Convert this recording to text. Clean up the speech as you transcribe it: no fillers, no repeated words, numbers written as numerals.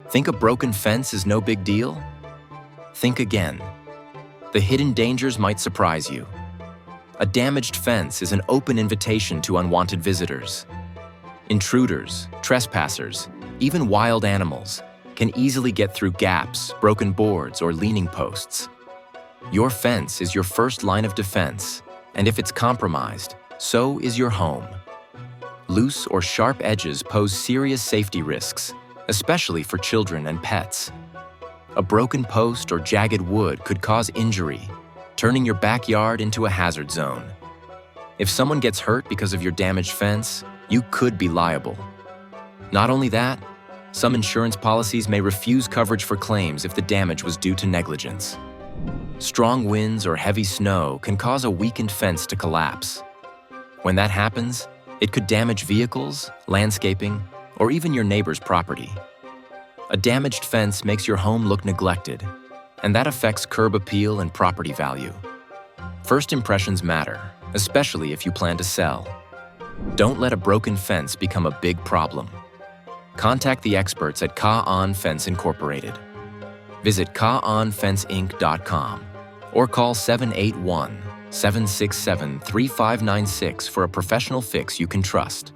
Think a broken fence is no big deal? Think again. The hidden dangers might surprise you. A damaged fence is an open invitation to unwanted visitors. Intruders, trespassers, even wild animals can easily get through gaps, broken boards, or leaning posts. Your fence is your first line of defense, and if it's compromised, so is your home. Loose or sharp edges pose serious safety risks, especially for children and pets. A broken post or jagged wood could cause injury, turning your backyard into a hazard zone. If someone gets hurt because of your damaged fence, you could be liable. Not only that, some insurance policies may refuse coverage for claims if the damage was due to negligence. Strong winds or heavy snow can cause a weakened fence to collapse. When that happens, it could damage vehicles, landscaping, or even your neighbor's property. A damaged fence makes your home look neglected, and that affects curb appeal and property value. First impressions matter, especially if you plan to sell. Don't let a broken fence become a big problem. Contact the experts at CAAN Fence Incorporated. Visit CAANFenceInc.com or call 781-767-3596 for a professional fix you can trust.